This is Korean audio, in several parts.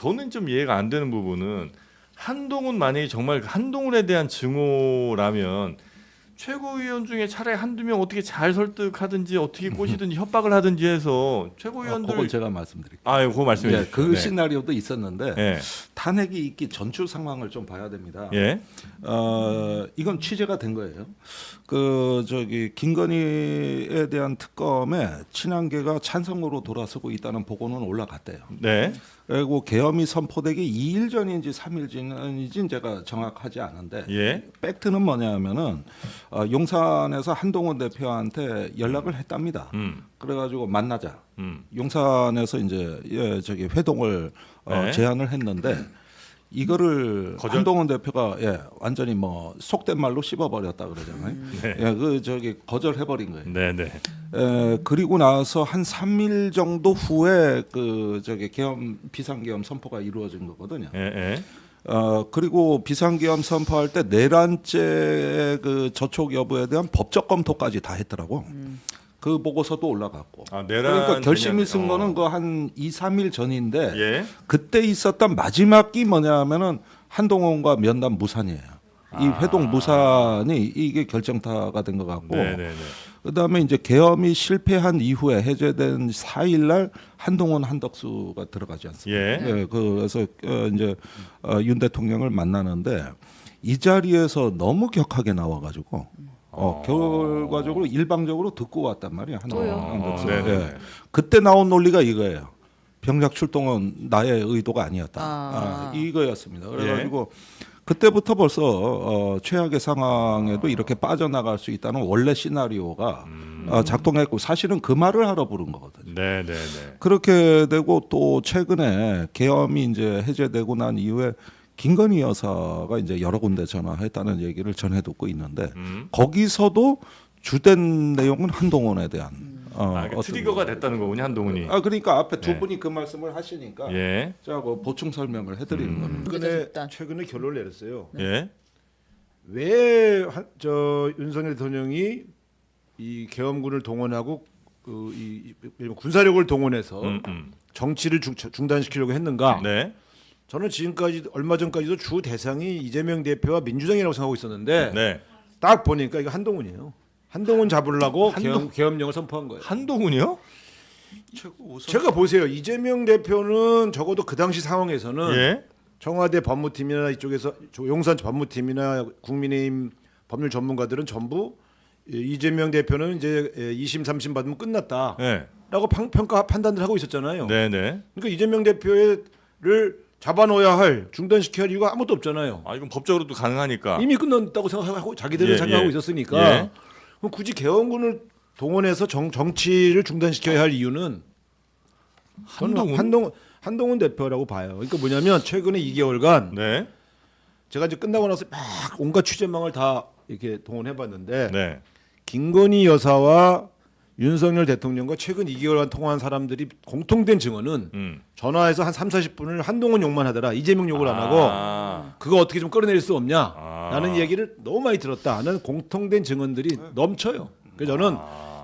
저는 좀 이해가 안 되는 부분은 한동훈 만약에 정말 한동훈에 대한 증오라면 최고위원 중에 차라리 한두 명 어떻게 잘 설득하든지 어떻게 꼬시든지 협박을 하든지 해서 최고위원들 그걸 제가 말씀드릴게요. 아, 그거 말씀해 예, 주십시오. 그 네. 시나리오도 있었는데 예. 탄핵이 있기 전출 상황을 좀 봐야 됩니다. 예. 이건 취재가 된 거예요. 그 저기 김건희에 대한 특검에 친한계가 찬성으로 돌아서고 있다는 보고는 올라갔대요. 네. 그리고 계엄이 선포되기 2일 전인지 3일 전인지 제가 정확하지 않은데 예. 팩트는 뭐냐면은 용산에서 한동훈 대표한테 연락을 했답니다. 그래가지고 만나자. 용산에서 이제 저기 회동을 네. 제안을 했는데 이거를 거절? 한동훈 대표가 완전히 뭐 속된 말로 씹어버렸다 그러잖아요. 네. 그 저기 거절해버린 거예요. 네, 네. 그리고 나서 한 3일 정도 후에 그 저기 계엄 비상계엄 선포가 이루어진 거거든요. 예, 예. 그리고 비상계엄 선포할 때 내란죄 그 저촉 여부에 대한 법적 검토까지 다 했더라고. 그 보고서도 올라갔고. 아, 내란 그러니까 결심이 쓴 개념. 거는 그 한 2, 3일 전인데 예. 그때 있었던 마지막 기 뭐냐면은 한동훈과 면담 무산이에요. 이 회동 무산이 이게 결정타가 된 것 같고. 네, 네, 네. 그다음에 이제 계엄이 실패한 이후에 해제된 4일 날 한동훈 한덕수가 들어가지 않습니까? 예. 그래서 이제 윤 대통령을 만나는데 이 자리에서 너무 격하게 나와가지고 결과적으로 일방적으로 듣고 왔단 말이에요. 한동훈 한덕수. 네네. 예. 그때 나온 논리가 이거예요. 병력 출동은 나의 의도가 아니었다. 이거였습니다. 그래가지고 그때부터 벌써 최악의 상황에도 이렇게 빠져나갈 수 있다는 원래 시나리오가 작동했고 사실은 그 말을 하러 부른 거거든요. 네, 네, 네. 그렇게 되고 또 최근에 계엄이 이제 해제되고 난 이후에 김건희 여사가 이제 여러 군데 전화했다는 얘기를 전해 듣고 있는데 거기서도 주된 내용은 한동훈에 대한 그 트리거가 됐다는 거군요, 한동훈이. 그러니까 앞에 두 네. 분이 그 말씀을 하시니까 예. 제가 뭐 보충 설명을 해드리는 겁니다. 최근에 결론을 내렸어요. 예. 왜 저 윤석열 대통령이 이 계엄군을 동원하고 이 군사력을 동원해서 정치를 중단시키려고 했는가? 네. 저는 지금까지 얼마 전까지도 주 대상이 이재명 대표와 민주당이라고 생각하고 있었는데 네. 딱 보니까 이거 한동훈이에요. 한동훈 잡으려고 계엄령을 선포한 거예요. 한동훈이요? 제가 보세요. 이재명 대표는 적어도 그 당시 상황에서는 예. 청와대 법무팀이나 이쪽에서 용산 법무팀이나 국민의힘 법률 전문가들은 전부 이재명 대표는 이제 2심 3심 받으면 끝났다라고 네. 판단을 하고 있었잖아요. 네, 네. 그러니까 이재명 대표를 잡아놓아야 할 중단시켜야 할 이유가 아무것도 없잖아요. 아, 이건 법적으로도 가능하니까. 이미 끝났다고 생각하고 자기들은 예, 생각하고 예. 있었으니까 예. 그럼 굳이 계엄군을 동원해서 정치를 중단시켜야 할 이유는 저는 한동훈 대표라고 봐요. 그러니까 뭐냐면 최근에 2개월간 네. 제가 이제 끝나고 나서 막 온갖 취재망을 다 이렇게 동원해봤는데 네. 김건희 여사와 윤석열 대통령과 최근 2개월간 통화한 사람들이 공통된 증언은 전화해서 한 3, 40분을 한동훈 욕만 하더라. 이재명 욕을 안 하고 그거 어떻게 좀 끌어낼 수 없냐라는 얘기를 너무 많이 들었다는 공통된 증언들이 넘쳐요. 그래서 저는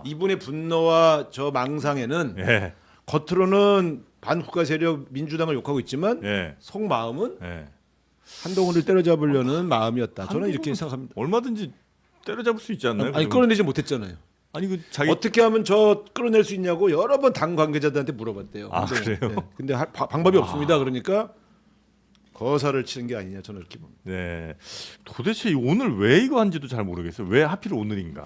이분의 분노와 저 망상에는 예. 겉으로는 반국가 세력 민주당을 욕하고 있지만 예. 속마음은 예. 한동훈을 때려잡으려는 마음이었다. 저는 이렇게 생각합니다. 얼마든지 때려잡을 수 있지 않나요? 아니 끌어내지 못했잖아요. 아니 그 자기 어떻게 하면 저 끌어낼 수 있냐고 여러 번 당 관계자들한테 물어봤대요. 아, 근데, 그래요? 네. 근데 방법이 없습니다. 그러니까 거사를 치는 게 아니냐 저는 이렇게 봅니다. 네. 도대체 오늘 왜 이거 한지도 잘 모르겠어요. 왜 하필 오늘인가?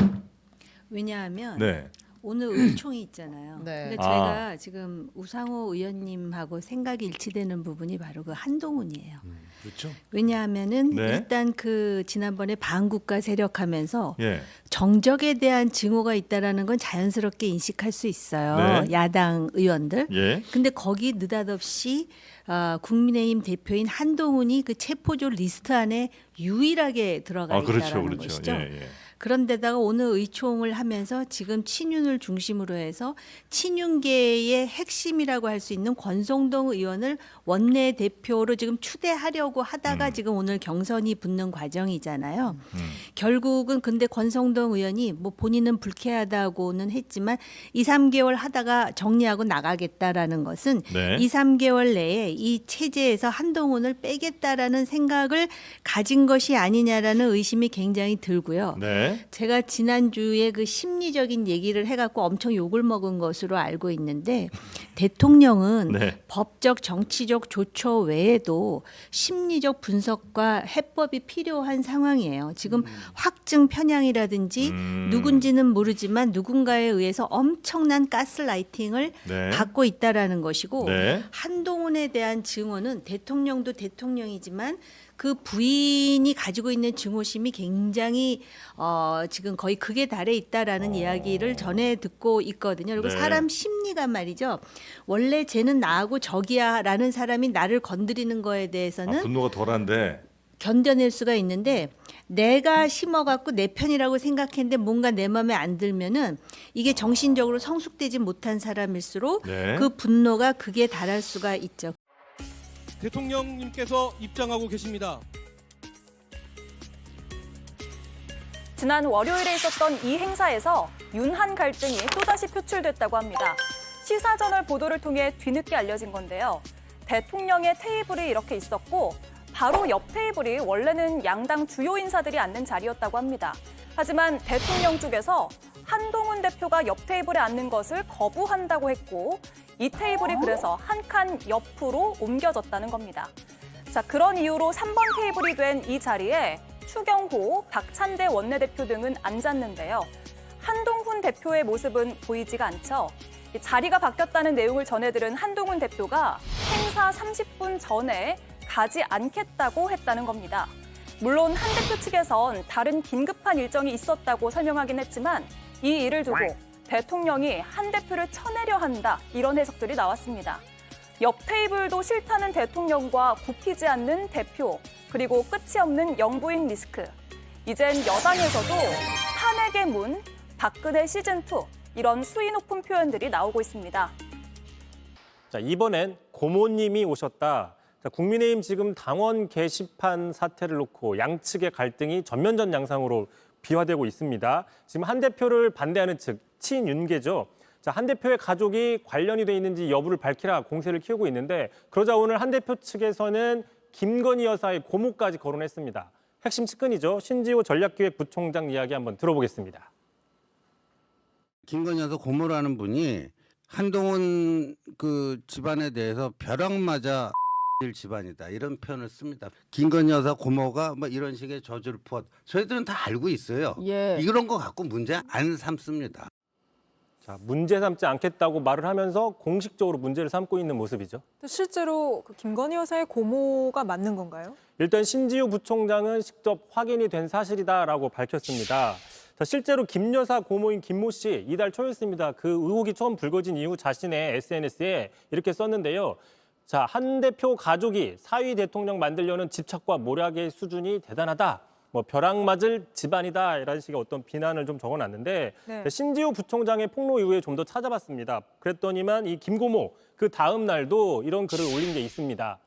왜냐하면 네. 오늘 의총이 있잖아요. 네. 근데 제가 지금 우상호 의원님하고 생각이 일치되는 부분이 바로 그 한동훈이에요. 그렇죠. 왜냐하면은 네. 일단 그 지난번에 반국가 세력하면서 예. 정적에 대한 증오가 있다라는 건 자연스럽게 인식할 수 있어요. 네. 야당 의원들. 예. 근데 거기 느닷없이 국민의힘 대표인 한동훈이 그 체포조 리스트 안에 유일하게 들어가 있다라는 그렇죠. 것이죠. 예, 예. 그런데다가 오늘 의총을 하면서 지금 친윤을 중심으로 해서 친윤계의 핵심이라고 할 수 있는 권성동 의원을 원내대표로 지금 추대하려고 하다가 지금 오늘 경선이 붙는 과정이잖아요. 결국은 근데 권성동 의원이 뭐 본인은 불쾌하다고는 했지만 2, 3개월 하다가 정리하고 나가겠다라는 것은 네. 2, 3개월 내에 이 체제에서 한동훈을 빼겠다라는 생각을 가진 것이 아니냐라는 의심이 굉장히 들고요. 네. 제가 지난주에 그 심리적인 얘기를 해갖고 엄청 욕을 먹은 것으로 알고 있는데 대통령은 네. 법적 정치적 조처 외에도 심리적 분석과 해법이 필요한 상황이에요. 지금 확증 편향이라든지 누군지는 모르지만 누군가에 의해서 엄청난 가스라이팅을 네. 받고 있다라는 것이고 네. 한동훈에 대한 증오는 대통령도 대통령이지만 그 부인이 가지고 있는 증오심이 굉장히 지금 거의 극에 달해 있다라는 이야기를 전해 듣고 있거든요. 그리고 네. 사람 심리가 말이죠. 원래 쟤는 나하고 적이야라는 사람이 나를 건드리는 거에 대해서는 분노가 덜한데. 견뎌낼 수가 있는데 내가 심어갖고 내 편이라고 생각했는데 뭔가 내 마음에 안 들면은 이게 정신적으로 성숙되지 못한 사람일수록 네. 그 분노가 극에 달할 수가 있죠. 대통령님께서 입장하고 계십니다. 지난 월요일에 있었던 이 행사에서 윤한 갈등이 또다시 표출됐다고 합니다. 시사저널 보도를 통해 뒤늦게 알려진 건데요. 대통령의 테이블이 이렇게 있었고 바로 옆 테이블이 원래는 양당 주요 인사들이 앉는 자리였다고 합니다. 하지만 대통령 쪽에서 한동훈 대표가 옆 테이블에 앉는 것을 거부한다고 했고 이 테이블이 그래서 한 칸 옆으로 옮겨졌다는 겁니다. 자, 그런 이유로 3번 테이블이 된 이 자리에 추경호, 박찬대 원내대표 등은 앉았는데요. 한동훈 대표의 모습은 보이지가 않죠. 이 자리가 바뀌었다는 내용을 전해들은 한동훈 대표가 행사 30분 전에 가지 않겠다고 했다는 겁니다. 물론 한 대표 측에선 다른 긴급한 일정이 있었다고 설명하긴 했지만 이 일을 두고 대통령이 한 대표를 쳐내려 한다 이런 해석들이 나왔습니다. 옆 테이블도 싫다는 대통령과 굽히지 않는 대표 그리고 끝이 없는 영부인 리스크. 이젠 여당에서도 탄핵의 문, 박근혜 시즌2 이런 수위 높은 표현들이 나오고 있습니다. 자, 이번엔 고모님이 오셨다. 자, 국민의힘 지금 당원 게시판 사태를 놓고 양측의 갈등이 전면전 양상으로 비화되고 있습니다. 지금 한 대표를 반대하는 측, 친윤계죠. 자, 한 대표의 가족이 관련이 돼 있는지 여부를 밝히라 공세를 키우고 있는데 그러자 오늘 한 대표 측에서는 김건희 여사의 고모까지 거론했습니다. 핵심 측근이죠. 신지호 전략기획부총장 이야기 한번 들어보겠습니다. 김건희 여사 고모라는 분이 한동훈 그 집안에 대해서 벼락 맞아 집안이다 이런 표현을 씁니다. 김건희 여사 고모가 뭐 이런 식의 저주를 부었. 저희들은 다 알고 있어요. 예. 이런 거 갖고 문제 안 삼습니다. 자, 문제 삼지 않겠다고 말을 하면서 공식적으로 문제를 삼고 있는 모습이죠. 실제로 그 김건희 여사의 고모가 맞는 건가요? 일단 신지우 부총장은 직접 확인이 된 사실이다라고 밝혔습니다. 자, 실제로 김 여사 고모인 김모 씨 이달 초였습니다. 그 의혹이 처음 불거진 이후 자신의 SNS에 이렇게 썼는데요. 자, 한 대표 가족이 사위 대통령 만들려는 집착과 모략의 수준이 대단하다. 뭐 벼락 맞을 집안이다 이런 식의 어떤 비난을 좀 적어놨는데 네. 신지우 부총장의 폭로 이후에 좀 더 찾아봤습니다. 그랬더니만 이 김고모 그 다음 날도 이런 글을 올린 게 있습니다.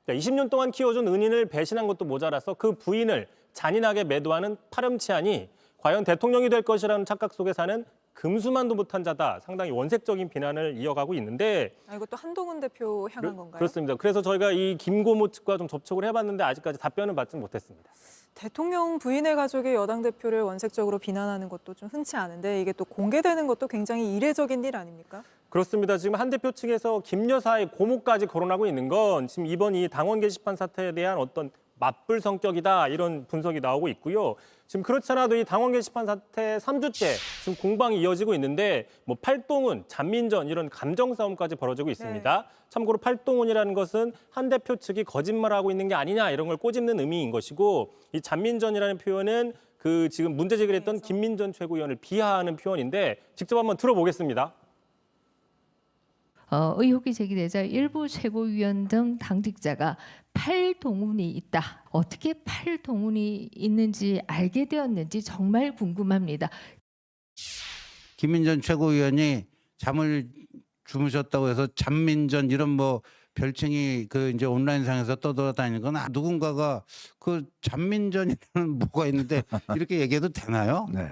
20년 동안 키워준 은인을 배신한 것도 모자라서 그 부인을 잔인하게 매도하는 파렴치하니 과연 대통령이 될 것이라는 착각 속에 사는 금수만도 못한 자다. 상당히 원색적인 비난을 이어가고 있는데 이것도 한동훈 대표 향한 건가요? 그렇습니다. 그래서 저희가 이 김고모 측과 좀 접촉을 해봤는데 아직까지 답변은 받지 못했습니다. 대통령 부인의 가족이 여당 대표를 원색적으로 비난하는 것도 좀 흔치 않은데 이게 또 공개되는 것도 굉장히 이례적인 일 아닙니까? 그렇습니다. 지금 한 대표 측에서 김 여사의 고모까지 거론하고 있는 건 지금 이번 이 당원 게시판 사태에 대한 어떤 맞불 성격이다 이런 분석이 나오고 있고요. 지금 그렇지 않아도 이 당원 게시판 사태 3주째 지금 공방이 이어지고 있는데 뭐 팔동훈, 잔민전 이런 감정 싸움까지 벌어지고 있습니다. 네. 참고로 팔동훈이라는 것은 한 대표 측이 거짓말하고 있는 게 아니냐 이런 걸 꼬집는 의미인 것이고 이 잔민전이라는 표현은 그 지금 문제 제기를 했던 김민전 최고위원을 비하하는 표현인데 직접 한번 들어보겠습니다. 의혹이 제기되자 일부 최고위원 등 당직자가 8동운이 있다. 어떻게 8동운이 있는지 알게 되었는지 정말 궁금합니다. 김인전 최고위원이 잠을 주무셨다고 해서 잠민전 이런 뭐 별칭이 그 이제 온라인상에서 떠돌아다니는 건 누군가가 그 잠민전이라는 뭐가 있는데 이렇게 얘기해도 되나요? 네.